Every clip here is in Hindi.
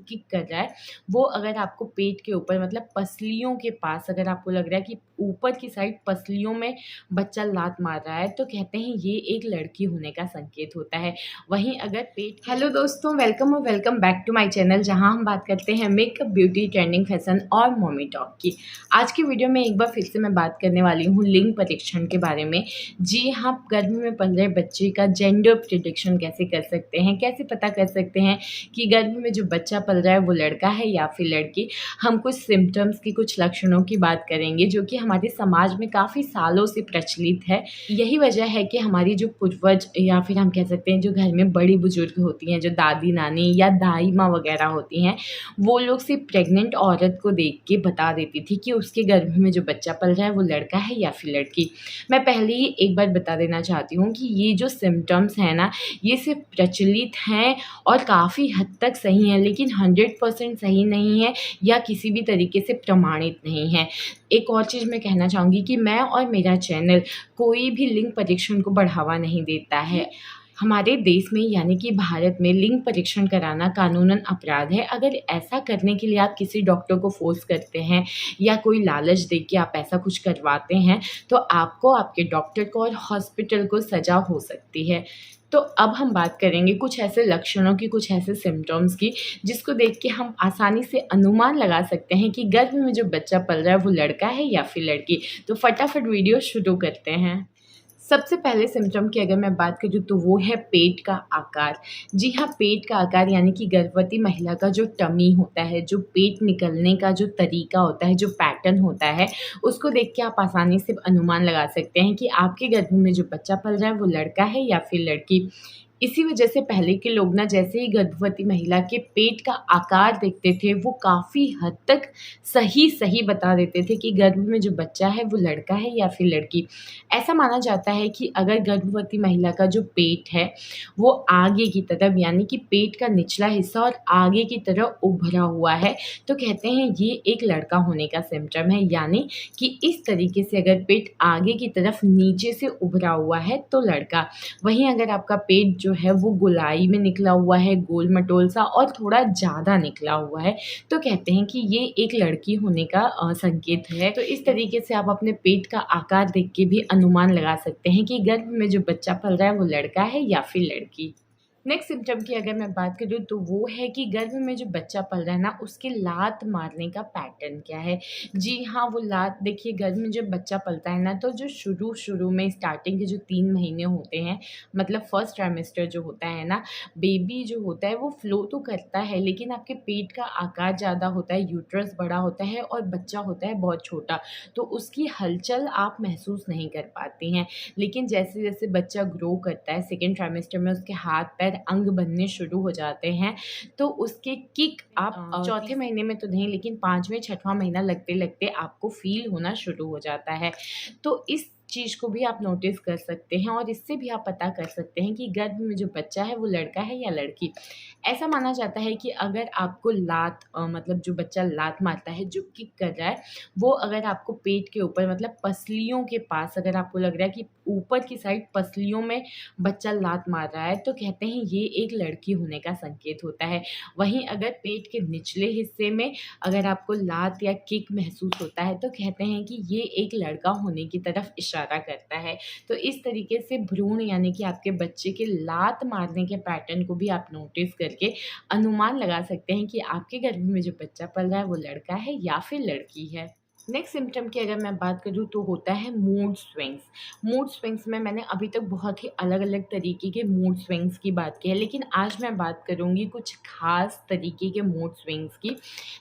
किक कर रहा है वो अगर आपको पेट के ऊपर मतलब पसलियों के पास अगर आपको लग रहा है कि ऊपर की साइड पसलियों में बच्चा लात मार रहा है तो कहते हैं ये एक लड़की होने का संकेत होता है। वहीं अगर पेट हेलो दोस्तों, वेलकम और welcome back to my channel जहां हम बात करते हैं मेकअप, ब्यूटी, ट्रेंडिंग, फैशन और मॉमी टॉक की। आज की वीडियो में एक बार फिर से मैं बात करने वाली हूँ लिंग परीक्षण के बारे में। जी हाँ, गर्भ में पल रहे बच्चे का जेंडर प्रिडिक्शन कैसे कर सकते हैं, कैसे पता कर सकते हैं कि गर्भ में जो बच्चा पल रहा है वो लड़का है या फिर लड़की। हम कुछ सिम्टम्स की, कुछ लक्षणों की बात करेंगे जो कि हमारे समाज में काफ़ी सालों से प्रचलित है। यही वजह है कि हमारी जो पूर्वज या फिर हम कह सकते हैं जो घर में बड़ी बुजुर्ग होती हैं, जो दादी नानी या दाई माँ वगैरह होती हैं, वो लोग सिर्फ प्रेग्नेंट औरत को देख के बता देती थी कि उसके गर्भ में जो बच्चा पल रहा है वो लड़का है या फिर लड़की। मैं पहले ही एक बार बता देना चाहती हूँ कि ये जो सिम्टम्स हैं ना, ये सिर्फ प्रचलित हैं और काफ़ी हद तक सही हैं, लेकिन 100% सही नहीं है या किसी भी तरीके से प्रमाणित नहीं है। एक और चीज़ मैं कहना चाहूँगी कि मैं और मेरा चैनल कोई भी लिंग परीक्षण को बढ़ावा नहीं देता है। हमारे देश में यानी कि भारत में लिंग परीक्षण कराना कानूनन अपराध है। अगर ऐसा करने के लिए आप किसी डॉक्टर को फ़ोर्स करते हैं या कोई लालच दे के आप ऐसा कुछ करवाते हैं तो आपको, आपके डॉक्टर को और हॉस्पिटल को सज़ा हो सकती है। तो अब हम बात करेंगे कुछ ऐसे लक्षणों की, कुछ ऐसे सिम्टम्स की जिसको देख के हम आसानी से अनुमान लगा सकते हैं कि गर्भ में जो बच्चा पल रहा है वो लड़का है या फिर लड़की। तो फटाफट वीडियो शुरू करते हैं। सबसे पहले सिम्पटम की अगर मैं बात करूँ तो वो है पेट का आकार। जी हाँ, पेट का आकार यानी कि गर्भवती महिला का जो टमी होता है, जो पेट निकलने का जो तरीका होता है, जो पैटर्न होता है, उसको देख के आप आसानी से अनुमान लगा सकते हैं कि आपके गर्भ में जो बच्चा पल रहा है वो लड़का है या फिर लड़की। इसी वजह से पहले के लोग ना जैसे ही गर्भवती महिला के पेट का आकार देखते थे वो काफ़ी हद तक सही बता देते थे कि गर्भ में जो बच्चा है वो लड़का है या फिर लड़की। ऐसा माना जाता है कि अगर गर्भवती महिला का जो पेट है वो आगे की तरफ यानी कि पेट का निचला हिस्सा और आगे की तरफ उभरा हुआ है तो कहते हैं ये एक लड़का होने का सिम्पटम है। यानी कि इस तरीके से अगर पेट आगे की तरफ नीचे से उभरा हुआ है तो लड़का। वहीं अगर आपका पेट जो है वो गोलाई में निकला हुआ है, गोल-मटोल सा और थोड़ा ज़्यादा निकला हुआ है, तो कहते हैं कि ये एक लड़की होने का संकेत है। तो इस तरीके से आप अपने पेट का आकार देख के भी अनुमान लगा सकते हैं कि गर्भ में जो बच्चा पल रहा है वो लड़का है या फिर लड़की। नेक्स्ट सिम्पटम की अगर मैं बात करूँ तो वो है कि गर्भ में जो बच्चा पल रहा है ना उसके लात मारने का पैटर्न क्या है। जी हाँ, वो लात देखिए, गर्भ में जब बच्चा पलता है ना तो जो शुरू में स्टार्टिंग के जो 3 महीने होते हैं, मतलब फर्स्ट ट्राइमेस्टर जो होता है ना, बेबी जो होता है वो फ्लो तो करता है लेकिन आपके पेट का आकार ज़्यादा होता है, यूट्रस बड़ा होता है और बच्चा होता है बहुत छोटा, तो उसकी हलचल आप महसूस नहीं कर पाती हैं। लेकिन जैसे-जैसे बच्चा ग्रो करता है सेकंड ट्राइमेस्टर में उसके हाथ पैर अंग बनने शुरू हो जाते हैं, तो उसके किक आप चौथे महीने में तो नहीं लेकिन 5वें 6वां महीना लगते-लगते आपको फ़ील होना शुरू हो जाता है। तो इस चीज़ को भी आप नोटिस कर सकते हैं और इससे भी आप पता कर सकते हैं कि गर्भ में जो बच्चा है वो लड़का है या लड़की। ऐसा माना जाता है कि अगर आपको मतलब जो बच्चा लात मारता है, जो किक कर रहा है, वो अगर आपको पेट के ऊपर मतलब पसलियों के पास अगर आपको लग रहा है कि ऊपर की साइड पसलियों में बच्चा लात मार रहा है तो कहते हैं ये एक लड़की होने का संकेत होता है। वहीं अगर पेट के निचले हिस्से में अगर आपको लात या किक महसूस होता है तो कहते हैं कि ये एक लड़का होने की तरफ इशारा करता है। तो इस तरीके से भ्रूण यानी कि आपके बच्चे के लात मारने के पैटर्न को भी आप नोटिस करके अनुमान लगा सकते हैं कि आपके गर्भ में जो बच्चा पल रहा है वो लड़का है या फिर लड़की है। नेक्स्ट सिम्पटम की अगर मैं बात करूँ तो होता है मूड स्विंग्स। मूड स्विंग्स में मैंने अभी तक बहुत ही अलग-अलग तरीके के मूड स्विंग्स की बात की है, लेकिन आज मैं बात करूँगी कुछ ख़ास तरीके के मूड स्विंग्स की।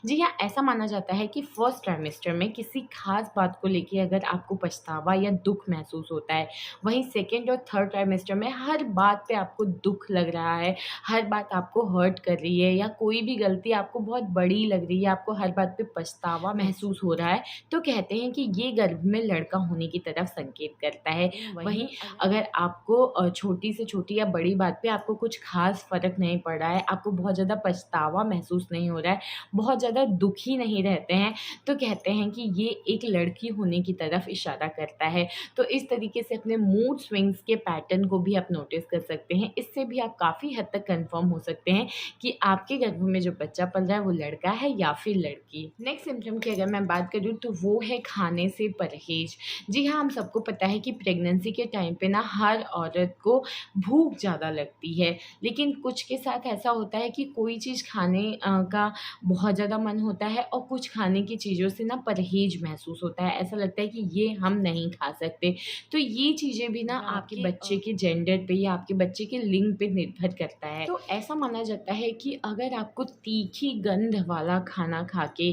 जी हाँ, ऐसा माना जाता है कि फर्स्ट ट्राइमेस्टर में किसी ख़ास बात को लेके अगर आपको पछतावा या दुःख महसूस होता है, वहीं सेकंड और थर्ड ट्राइमेस्टर में हर बात पे आपको दुःख लग रहा है, हर बात आपको हर्ट कर रही है या कोई भी गलती आपको बहुत बड़ी लग रही है, आपको हर बात पे पछतावा महसूस हो रहा है, तो कहते हैं कि ये गर्भ में लड़का होने की तरफ संकेत करता है। वहीं अगर आपको छोटी से छोटी या बड़ी बात पे आपको कुछ ख़ास फ़र्क नहीं पड़ रहा है, आपको बहुत ज़्यादा पछतावा महसूस नहीं हो रहा है, बहुत ज़्यादा दुखी नहीं रहते हैं, तो कहते हैं कि ये एक लड़की होने की तरफ इशारा करता है। तो इस तरीके से अपने मूड स्विंग्स के पैटर्न को भी आप नोटिस कर सकते हैं। इससे भी आप काफ़ी हद तक कन्फर्म हो सकते हैं कि आपके गर्भ में जो बच्चा पल रहा है वो लड़का है या फिर लड़की। नेक्स्ट सिम्पटम की अगर मैं बात करूँ तो वो है खाने से परहेज़। जी हाँ, हम सबको पता है कि प्रेगनेंसी के टाइम पे ना हर औरत को भूख ज़्यादा लगती है, लेकिन कुछ के साथ ऐसा होता है कि कोई चीज़ खाने का बहुत ज़्यादा मन होता है और कुछ खाने की चीज़ों से ना परहेज़ महसूस होता है। ऐसा लगता है कि ये हम नहीं खा सकते। तो ये चीज़ें भी ना आपके बच्चे के जेंडर पे या आपके बच्चे के लिंग पे निर्भर करता है। तो ऐसा माना जाता है कि अगर आपको तीखी गंध वाला खाना खा के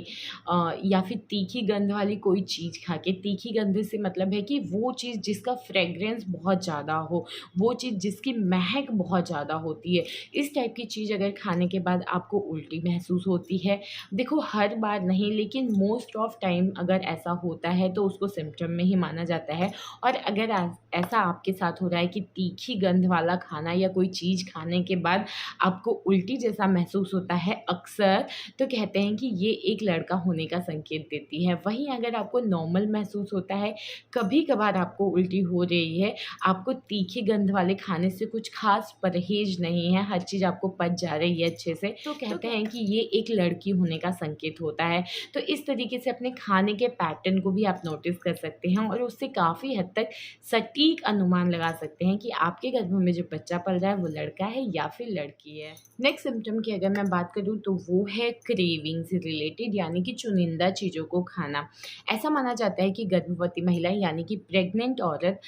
या फिर तीखी गंध वाली कोई चीज़ खा के, तीखी गंध से मतलब है कि वो चीज़ जिसका फ्रेग्रेंस बहुत ज़्यादा हो, वो चीज़ जिसकी महक बहुत ज़्यादा होती है, इस टाइप की चीज़ अगर खाने के बाद आपको उल्टी महसूस होती है, देखो हर बार नहीं लेकिन मोस्ट ऑफ टाइम अगर ऐसा होता है तो उसको सिम्पटम में ही माना जाता है। और अगर ऐसा आपके साथ हो रहा है कि तीखी गंध वाला खाना या कोई चीज़ खाने के बाद आपको उल्टी जैसा महसूस होता है अक्सर, तो कहते हैं कि ये एक लड़का होने का संकेत देती है। वहीं अगर आपको नॉर्मल महसूस होता है, कभी-कभार आपको उल्टी हो रही है, आपको तीखी गंध वाले खाने से कुछ ख़ास परहेज़ नहीं है, हर चीज़ आपको पच जा रही है अच्छे से, तो कहते हैं कि ये एक लड़की होने का संकेत होता है। तो इस तरीके से अपने खाने के पैटर्न को भी आप नोटिस कर सकते हैं और उससे काफ़ी हद तक सटीक अनुमान लगा सकते हैं कि आपके गर्भ में जो बच्चा पल रहा है वो लड़का है या फिर लड़की है। नेक्स्ट सिम्पटम की अगर मैं बात करूँ तो वो है क्रेविंग से रिलेटेड, यानी कि चुनिंदा चीज़ों को खाना। ऐसा माना जाता है कि गर्भवती महिला यानी कि प्रेग्नेंट औरत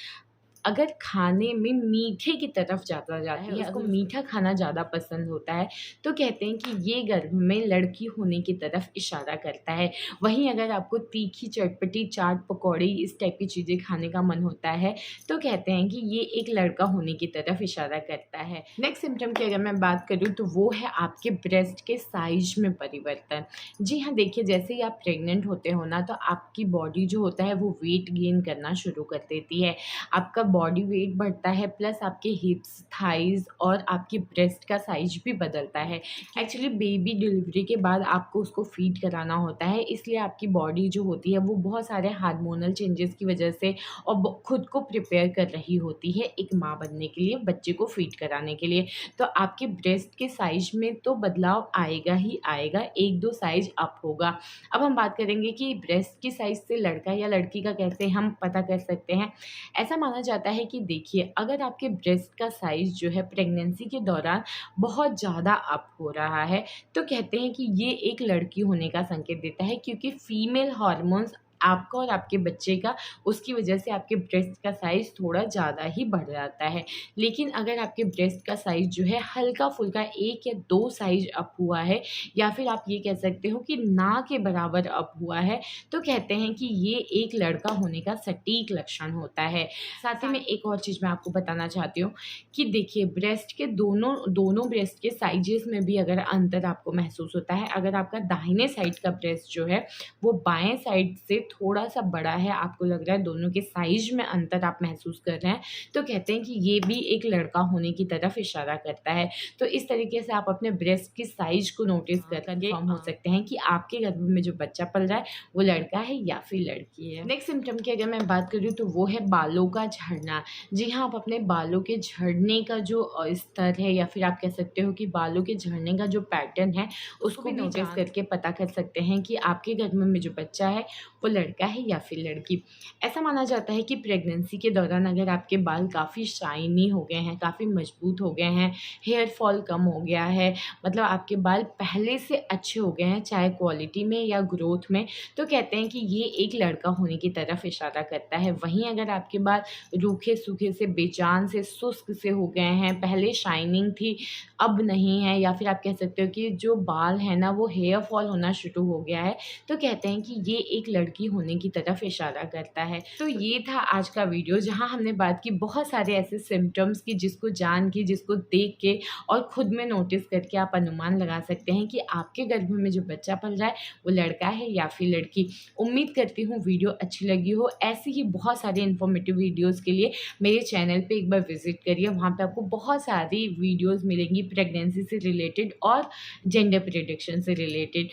अगर खाने में मीठे की तरफ ज़्यादा जाती है, उसको मीठा खाना ज़्यादा पसंद होता है, तो कहते हैं कि ये गर्भ में लड़की होने की तरफ इशारा करता है। वहीं अगर आपको तीखी, चटपटी, चाट, पकौड़ी इस टाइप की चीज़ें खाने का मन होता है, तो कहते हैं कि ये एक लड़का होने की तरफ इशारा करता है। नेक्स्ट सिम्पटम की अगर मैं बात करूँ तो वो है आपके ब्रेस्ट के साइज़ में परिवर्तन। जी हाँ, देखिए जैसे ही आप प्रेग्नेंट होते हो ना, तो आपकी बॉडी जो होता है वो वेट गेन करना शुरू कर देती है। आपका बॉडी वेट बढ़ता है प्लस आपके हिप्स, थाइज़ और आपके ब्रेस्ट का साइज़ भी बदलता है। एक्चुअली बेबी डिलीवरी के बाद आपको उसको फ़ीड कराना होता है, इसलिए आपकी बॉडी जो होती है वो बहुत सारे हार्मोनल चेंजेस की वजह से और खुद को प्रिपेयर कर रही होती है एक माँ बनने के लिए, बच्चे को फ़ीड कराने के लिए। तो आपके ब्रेस्ट के साइज़ में तो बदलाव आएगा ही आएगा, 1-2 साइज़ अप होगा। अब हम बात करेंगे कि ब्रेस्ट की साइज़ से लड़का या लड़की का कैसे हम पता कर सकते हैं। ऐसा माना जाता है कि देखिए अगर आपके ब्रेस्ट का साइज़ जो है प्रेगनेंसी के दौरान बहुत ज़्यादा अप हो रहा है, तो कहते हैं कि ये एक लड़की होने का संकेत देता है, क्योंकि फीमेल हार्मोन्स आपका और आपके बच्चे का, उसकी वजह से आपके ब्रेस्ट का साइज़ थोड़ा ज़्यादा ही बढ़ जाता है। लेकिन अगर आपके ब्रेस्ट का साइज़ जो है हल्का-फुल्का 1 या 2 साइज़ अप हुआ है, या फिर आप ये कह सकते हो कि ना के बराबर अप हुआ है, तो कहते हैं कि ये एक लड़का होने का सटीक लक्षण होता है। साथ ही में एक और चीज़ मैं आपको बताना चाहती हूँ कि देखिए ब्रेस्ट के दोनों ब्रेस्ट के साइज़ेस में भी अगर अंतर आपको महसूस होता है, अगर आपका दाहिने साइड का ब्रेस्ट जो है वो बाएँ साइड से थोड़ा-सा बड़ा है, आपको लग रहा है दोनों के साइज़ में अंतर आप महसूस कर रहे हैं, तो कहते हैं कि ये भी एक लड़का होने की तरफ इशारा करता है। तो इस तरीके से आप अपने ब्रेस्ट की साइज़ को नोटिस कर कन्फर्म हो सकते हैं कि आपके गर्भ में जो बच्चा पल रहा है वो लड़का है या फिर लड़की है। नेक्स्ट सिम्पटम की अगर मैं बात करूँ तो वो है बालों का झड़ना। जी हाँ, आप अपने बालों के झड़ने का जो स्तर है, या फिर आप कह सकते हो कि बालों के झड़ने का जो पैटर्न है, उसको भी नोटिस करके पता कर सकते हैं कि आपके गर्भ में जो बच्चा है वो लड़का है या फिर लड़की। ऐसा माना जाता है कि प्रेगनेंसी के दौरान अगर आपके बाल काफ़ी शाइनी हो गए हैं, काफ़ी मजबूत हो गए हैं, हेयर फॉल कम हो गया है, मतलब आपके बाल पहले से अच्छे हो गए हैं, चाहे क्वालिटी में या ग्रोथ में, तो कहते हैं कि ये एक लड़का होने की तरफ इशारा करता है। वहीं अगर आपके बाल रूखे-सूखे से, बेजान से, सुस्त से हो गए हैं, पहले शाइनिंग थी, अब नहीं है, या फिर आप कह सकते हो कि जो बाल है ना वो हेयर फॉल होना शुरू हो गया है, तो कहते हैं कि ये एक लड़की होने की तरफ इशारा करता है। तो ये था आज का वीडियो, जहाँ हमने बात की बहुत सारे ऐसे सिम्टम्स की जिसको जान के, जिसको देख के और खुद में नोटिस करके आप अनुमान लगा सकते हैं कि आपके गर्भ में जो बच्चा पल रहा है वो लड़का है या फिर लड़की। उम्मीद करती हूँ वीडियो अच्छी लगी हो। ऐसी ही बहुत सारे इन्फॉर्मेटिव वीडियोज़ के लिए मेरे चैनल पे एक बार विज़िट करिए। वहाँ पे आपको बहुत सारी वीडियोज़ मिलेंगी प्रेगनेंसी से रिलेटेड और जेंडर प्रेडिक्शन से रिलेटेड।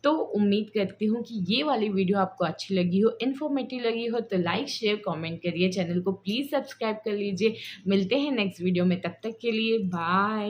तो उम्मीद करती हूँ कि ये वाली वीडियो आपको अच्छी लगी हो, इन्फॉर्मेटिव लगी हो, तो लाइक, शेयर, कमेंट करिए। चैनल को प्लीज़ सब्सक्राइब कर लीजिए। मिलते हैं नेक्स्ट वीडियो में, तब तक के लिए बाय।